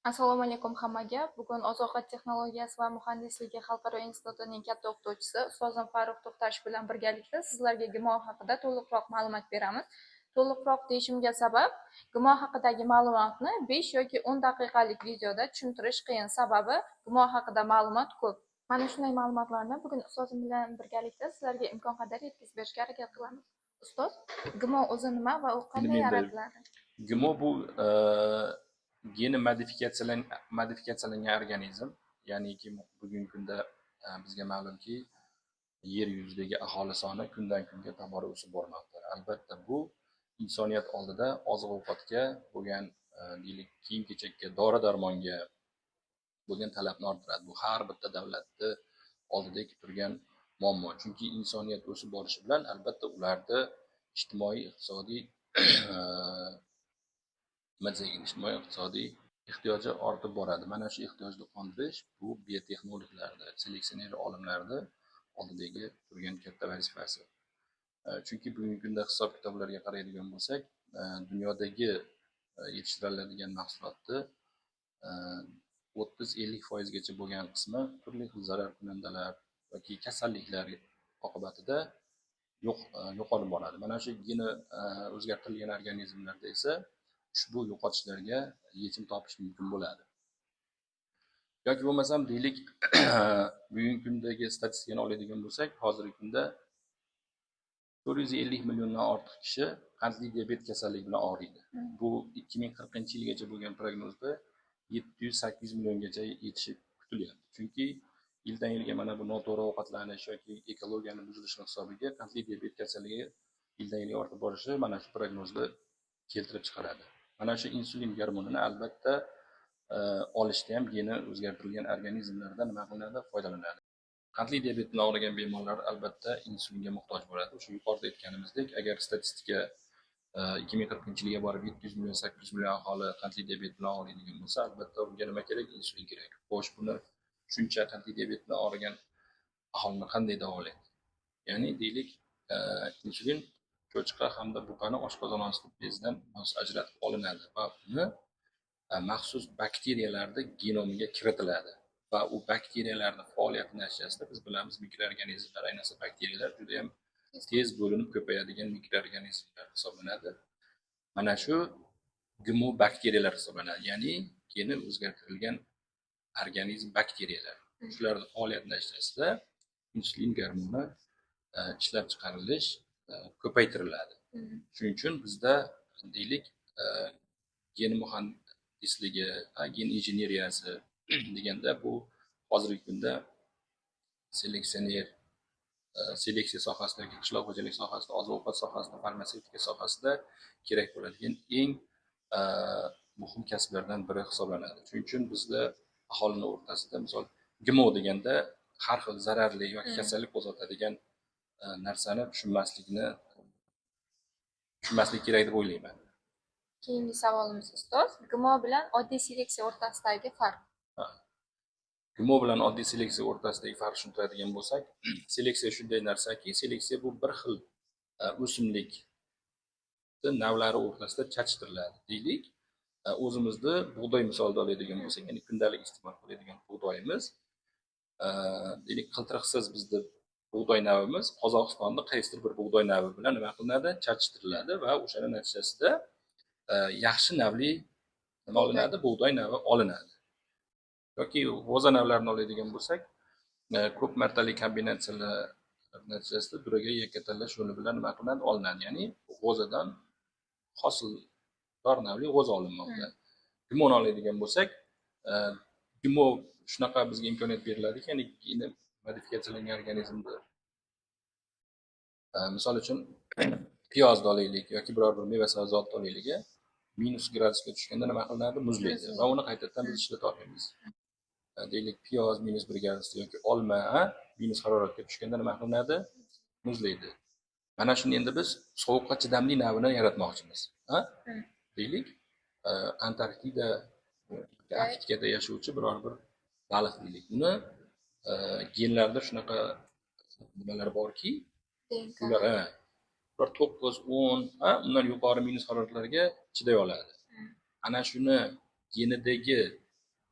Assalomu alaykum hammaga. Bugun Oziq-ovqat texnologiyasi va muhandisligi xalqaro institutining katta o'qituvchisi ustozim Farruh To'xtashev bilan birgalikda sizlarga GMO haqida to'liqroq ma'lumot beramiz. To'liqroq deyishimga sabab, GMO haqidagi ma'lumotni 5 yoki 10 daqiqalik videoda tushuntirish qiyin, sababi GMO haqida ma'lumot ko'p. Mana shunday ma'lumotlarni bugun ustozim bilan birgalikda sizlarga imkon qadar yetkazib berishga harakat qilamiz. Ustoz, GMO o'zi nima va u qanday yaratiladi? GMO bu geni modifikatsiyalangan organizm, ya'niki bugungi kunda bizga ma'lumki yer yuzidagi aholi soni kundan kunga tobora o'sib bormoqda. Albatta bu insoniyat oldida oziq-ovqatga bo'lgan deylik kiyim-kechakka, dori-darmonga bo'lgan talabni orttiradi. Bu har bitta davlatni oldidagi turgan muammo. Chunki insoniyat o'sib borishi bilan albatta ularda ijtimoiy, iqtisodiy ijtimoiy-iqtisodiy ehtiyoji ortib boradi. Mana shu ehtiyojni qondirish bu biotexnologlarda, seleksioner olimlarda oldidagi turgan katta vazifasi. Chunki bugungi kunda hisob-kitoblarga qaraydigan bo'lsak, dunyodagi yetishtiriladigan mahsulotni 30-50% gacha bo'lgan qismi turli xil zararkunandalar yoki kasalliklar oqibatida yo'qolib boradi. Mana shu geni o'zgartirilgan organizmlarda esa ushbu yo'qotishlarga yechim topish mumkin bo'ladi. Yoki bo'lmasam deylik bugungi kundagi statistikani oladigan bo'lsak, hozirgi kunda 450 milliondan ortiq kishi qandli diabet kasalligi bilan og'riydi. Bu 2040-yilgacha bo'lgan prognozda 700-800 milliongacha yetishi kutilyapti. Chunki yildan yilga mana bu noto'g'ri ovqatlanish yoki ekologiyaning buzilishi hisobiga qandli diabet kasalligi yildan yilga ortib borishi mana shu prognozni keltirib chiqaradi. Mana shu insulin gormonini albatta olishda ham geni o'zgartirilgan organizmlardan nima qilinadi? Foydalanadi. Qandli diabet bilan og'rigan bemorlar albatta insulinga muhtoj bo'ladi. Shu yuqorida aytganimizdek, agar statistika 2040-yilga borib 700 million, 800 million aholi qandli diabet bilan og'riydigan bo'lsa, albatta unga nima kerak? Insulin kerak. Xo'sh, buni shuncha qandli diabet bilan og'rigan aholini qanday davolaydi? Ya'ni deylik, insulin cho'chqa hamda buqani oshqozon osti bezidan ajratib olinadi va uni maxsus bakteriyalarda genomiga kiritiladi va u bakteriyalarning faoliyati natijasida biz bilamiz, mikroorganizmlar, ayniqsa bakteriyalar juda ham tez bo'linib ko'payadigan mikroorganizmlar hisoblanadi. Mana shu GMO bakteriyalar hisoblanadi, ya'ni geni o'zgartirilgan organizm bakteriyalar. Shularning faoliyati natijasida insulin gormoni ishlab chiqarilish ko'paytiriladi. Shuning uchun bizda deylik gen muhandisligi, gen injeneriyasi deganda bu hozirgi kunda seleksiya sohasida, qishloq xo'jalik sohasida, oziq-ovqat sohasida, farmatsevtika sohasida kerak bo'ladigan eng muhim kasblardan biri hisoblanadi. Shuning uchun bizda aholining o'rtasida misol GMO deganda har xil zararli yoki kasallik qo'zg'atadigan narsani tushunmaslik kerak deb o'ylayman. Keyingi savolimiz ustoz, GMO bilan oddiy seleksiya o'rtasidagi farq. GMO bilan oddiy seleksiya o'rtasidagi farq tushuntiradigan bo'lsak, seleksiya shunday narsaki, seleksiya bu bir xil o'simlik navlari o'rtasida chachishtiriladi. Deylik, o'zimizda bug'doy misolida oladigan bo'lsak, ya'ni kundalik iste'mol qiladigan bug'doyimiz, deylik, qiltiriqsiz bizda bug'doy navimiz Qozog'istonda qaysidir bir bug'doy navi bilan nima qilinadi? Chachishtiriladi va o'shaning natijasida yaxshi navli nima olinadi? Bug'doy navi olinadi. Yoki g'o'za navlarini oladigan bo'lsak, ko'p martali kombinatsiyalar natijasida duraga yakka tanlash yo'li bilan nima qilinadi? Olinadi. Ya'ni g'o'zadan hosildor navli g'o'za olinmoqda. GMOni oladigan bo'lsak, GMO shunaqa bizga imkoniyat beriladiki, ya'ni geni modifikatsiyalangan organizmda misol uchun piyozni olaylik yoki biror bir meva sabzavotni olaylik, -1 gradusga tushganda nima qilinadi? Muzlaydi va uni qaytadan biz ishlatib olamiz. Deylik, piyoz -1 gradusda yoki olma minus haroratga tushganda nima qilinadi? Muzlaydi. Mana shuni endi biz sovuqqa chidamli navini yaratmoqchimiz. Deylik, Antarktida, Arktikada yashovchi biror bir baliq deylik. Uni genlarida shunaqa nimalar borki, ular 9-10 undan yuqori minus haroratlarga chiday oladi. Ana shuni genidagi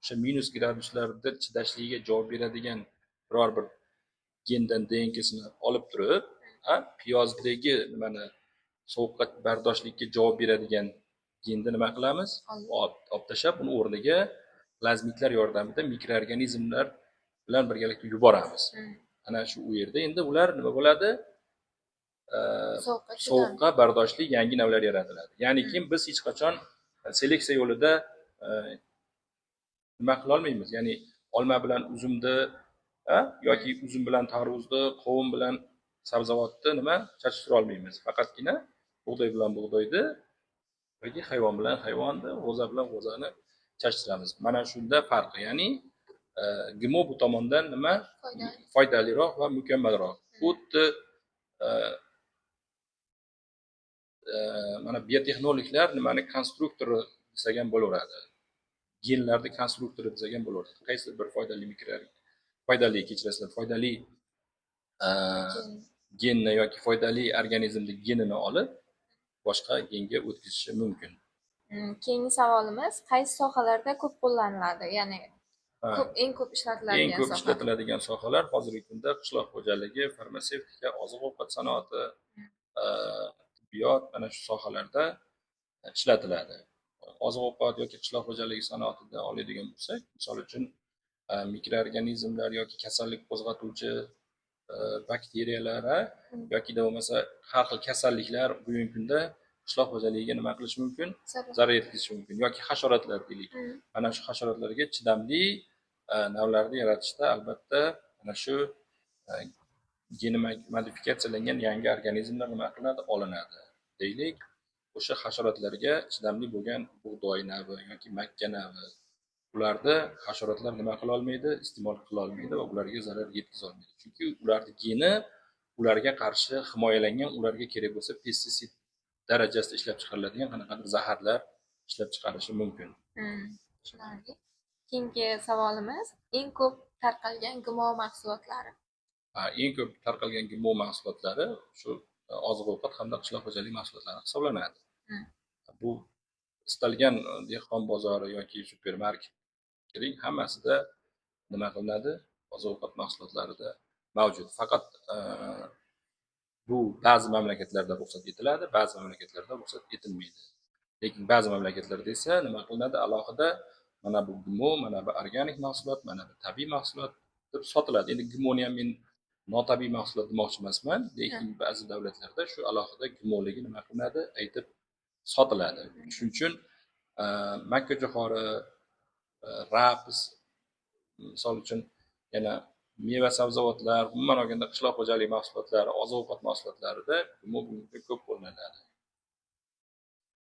o'sha minus graduslarda chidashligiga javob beradigan biror bir gendan DNKsini olib turib, piyozdagi nimani sovuqqa bardoshlikka javob beradigan genni nima qilamiz? Olib tashlab, uni o'rniga plazmitlar yordamida mikroorganizmlar bilan birgalikda yuboramiz. Ana shu u yerda endi ular nima bo'ladi? Sovuqqa bardoshli yangi navlar yaratiladi. Ya'ni keyin biz hech qachon seleksiya yo'lida nima qila olmaymiz. Ya'ni olma bilan uzumni yoki uzum bilan tarvuzni, qovun bilan sabzavotni nima chatishtira olmaymiz. Faqatgina bug'doy bilan bug'doyni yoki hayvon bilan hayvonni, g'o'za bilan g'o'zani chashtiramiz. Mana shunda farqi. Ya'ni GMO bu tomondan nima foydaliroq va mukammalroq. Xuddi mana biotexnologlar nimani konstruktori desagan bo'laveradi. Genlarni konstruktori desagan bo'laveradi. Qaysi bir foydali kechirasizlar, foydali genni yoki foydali organizmning genini olib boshqa genga o'tkazishi mumkin. Keyingi savolimiz, qaysi sohalarda ko'p qo'llaniladi? Ya'ni eng ko'p ishlatiladigan eng ko'p ishlatiladigan sohalar hozirgi kunda qishloq xo'jaligi, farmatsevtika, oziq-ovqat sanoati, tibbiyot, mana shu sohalarda ishlatiladi. Oziq-ovqat yoki qishloq xo'jaligi sanoatida oladigan bo'lsak, misol uchun mikroorganizmlar yoki kasallik qo'zg'atuvchi bakteriyalar yoki bo'lmasa har xil kasalliklar bugungi kunda qishloq xo'jaligiga nima qilishi mumkin? Zarar yetkazishi mumkin. Yoki hasharotlar deylik. Mana shu hasharotlarga chidamli navlarni yaratishda albatta mana shu geni modifikatsiyalangan yangi organizmlar nima qiladi? Olinadi. Deylik, o'sha hasharotlarga chidamli bo'lgan bug'doy navi yoki makka navi, ularni hasharotlar nima qila olmaydi? Iste'mol qila olmaydi va ularga zarar yetkaza olmaydi. Chunki ularning geni ularga qarshi himoyalangan, ularga kerak bo'lsa pestisid darajasida ishlab chiqariladigan qanaqadir zaharlar ishlab chiqarishi mumkin. Tushunarli. Keyingi savolimiz, eng ko'p tarqalgan GMO mahsulotlari. Eng ko'p tarqalgan GMO mahsulotlari shu oziq-ovqat hamda qishloq xo'jaligi mahsulotlari hisoblanadi. Bu istalgan dehqon bozori yoki supermarket hammasida nima qilinadi? Oziq-ovqat mahsulotlarida mavjud. Faqat bu ba'zi mamlakatlarda ruxsat etiladi, ba'zi mamlakatlarda ruxsat etilmaydi. Lekin ba'zi mamlakatlarda esa nima qilinadi? Alohida mana bu GMO, mana bu organik mahsulot, mana bu tabiiy mahsulot deb sotiladi. Endi GMOni ham men notabiiy mahsulot demoqchi emasman, lekin ba'zi davlatlarda shu alohida GMOligi nima qilinadi? Aytib sotiladi. Shuning uchun makka jo'xori, raps, misol uchun yana meva sabzavotlar, umuman olganda qishloq xo'jaligi mahsulotlari, oziq-ovqat mahsulotlarida GMO ko'p qo'llaniladi.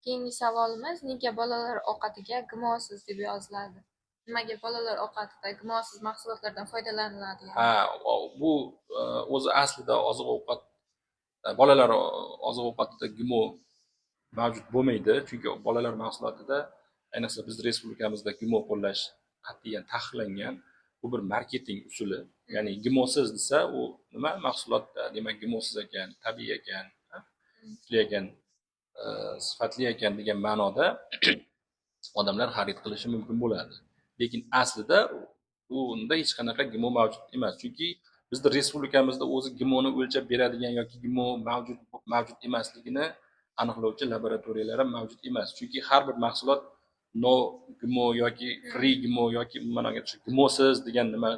Keyingi savolimiz, nega bolalar ovqatiga GMOsiz deb yoziladi? Nimaga bolalar ovqatida GMOsiz mahsulotlardan foydalaniladi? Bu o'zi aslida oziq-ovqat bolalar oziq-ovqatida GMO mavjud bo'lmaydi, chunki bolalar mahsulotida ayniqsa biz respublikamizda GMO qo'llash qat'iyan taqiqlangan. Bu bir marketing usuli. Ya'ni GMOsiz desa, u nima? Mahsulot demak GMOsiz ekan, tabiiy ekan, kuchli ekan, sifatli ekan degan ma'noda odamlar xarid qilishi mumkin bo'ladi. Lekin aslida unda hech qanaqa GMO mavjud emas. Chunki bizning respublikamizda o'zi GMOni o'lchab beradigan yoki GMO mavjud emasligini aniqlovchi laboratoriyalar ham mavjud emas. Chunki har bir mahsulot no GMO yoki free GMO yoki umuman olganda GMOsiz degan nima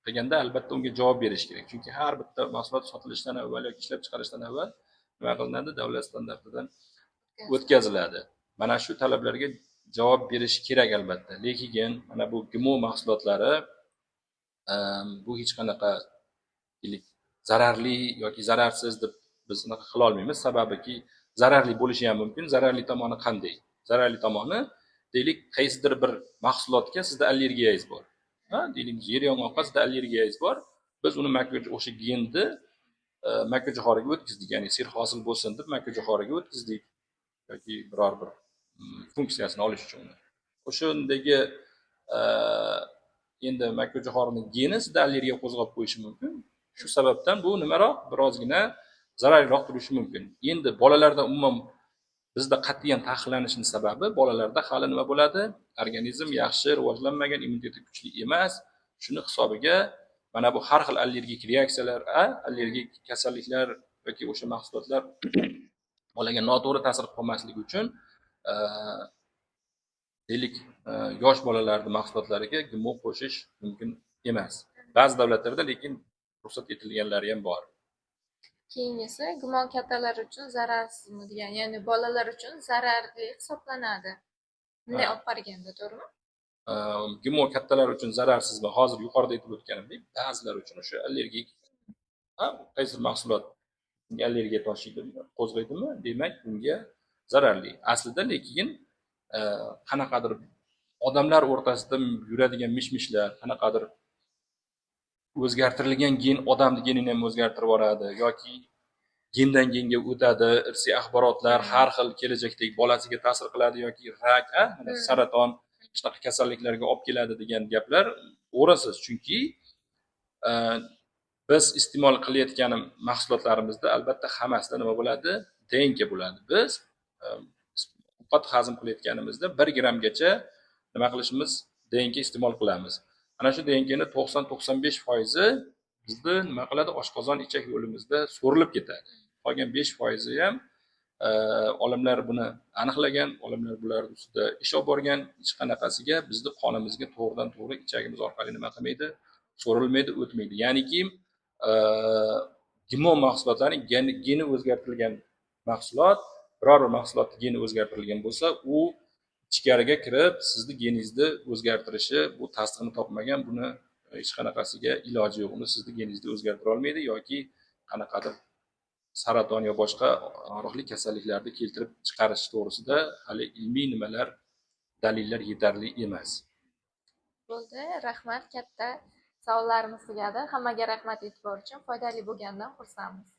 qilganda albatta unga javob berish kerak. Chunki har bitta mahsulot sotilishidan avval yoki ishlab chiqarishdan avval nima qilinadi? Davlat standartidan o'tkaziladi. Mana shu talablarga javob berish kerak albatta. Lekin mana bu GMO mahsulotlari bu hech qanaqa zararli yoki zararsiz deb biz unaqa qila olmaymiz. Sababiki zararli bo'lishi ham mumkin. Zararli tomoni qanday? Zararli tomoni, deylik, qaysidir bir mahsulotga sizda allergiyangiz bor. Deylik, yer yong'oqqa sizda allergiyangiz bor. Biz uni o'sha genni makka jo'xoriga o'tkazdik. Ya'ni sir hosil bo'lsin deb makka jo'xoriga o'tkazdik yoki biror bir funksiyasini olish uchun. O'shandagi endi makka jo'xorining geni sizda allergiya qo'zg'ab qo'yishi mumkin. Shu sababdan bu nimaroq birozgina zararliroq turishi mumkin. Endi bolalarda umuman bizda qat'iyan taqiqlanishini sababi bolalarda hali nima bo'ladi? Organizm yaxshi rivojlanmagan, immuniteti kuchli emas. Shuni hisobiga mana bu har xil allergik reaksiyalar, allergik kasalliklar yoki o'sha mahsulotlar bolaga noto'g'ri ta'sir qilib qolmasligi uchun deylik yosh bolalarning mahsulotlariga GMO qo'shish mumkin emas. Ba'zi davlatlarda lekin ruxsat etilganlari ham bor. Keyingisi gumon kattalar uchun zararsizmi degan, ya'ni bolalar uchun zararli hisoblanadi. Bunday olib qaraganda to'g'rimi? GMO kattalar uchun zararsizmi? Hozir yuqorida aytib o'tganimdek, ba'zilar uchun o'sha allergik qaysi mahsulot allergiya qo'zg'aydimi, demak bunga zararli. Aslida lekin qanaqadir odamlar o'rtasida yuradigan mish-mishlar, qanaqadir o'zgartirilgan gen odamning genini ham o'zgartirib yuboradi yoki gendan genga o'tadi, irsiy axborotlar har xil kelajakdagi bolasiga ta'sir qiladi yoki rak, mana saraton shunaqa kasalliklarga olib keladi degan gaplar to'g'risiz. Chunki biz iste'mol qilayotgan mahsulotlarimizda albatta hammasida nima bo'ladi? DNK bo'ladi. Biz ovqat hazm qilayotganimizda 1 grammgacha nima qilishimiz? DNK iste'mol qilamiz. Ana shu DNKni 90-95% bizni nima qiladi? Oshqozon ichak yo'limizda so'rilib ketadi. Qolgan 5% ham olimlar buni aniqlagan, olimlar bular ustida ish olib borgan, hech qanaqasiga bizni qonimizga to'g'ridan to'g'ri ichagimiz orqali nima qilmaydi? So'rilmaydi, o'tmaydi. Ya'niki GMO mahsulotlarning geni o'zgartirilgan mahsulot, biror bir mahsulotning geni o'zgartirilgan bo'lsa, u ichkariga kirib, sizni geningizni o'zgartirishi bu tasdig'ini topmagan, buni hech qanaqasiga iloji yo'q. Uni sizni geningizni o'zgartira olmaydi yoki qanaqadir saraton yo boshqa og'riqli kasalliklarni keltirib chiqarish to'g'risida hali ilmiy nimalar, dalillar yetarli emas. Bo'ldi, rahmat, katta savollarimiz tugadi. Hammaga rahmat e'tibor uchun, foydali bo'lganidan xursandmiz.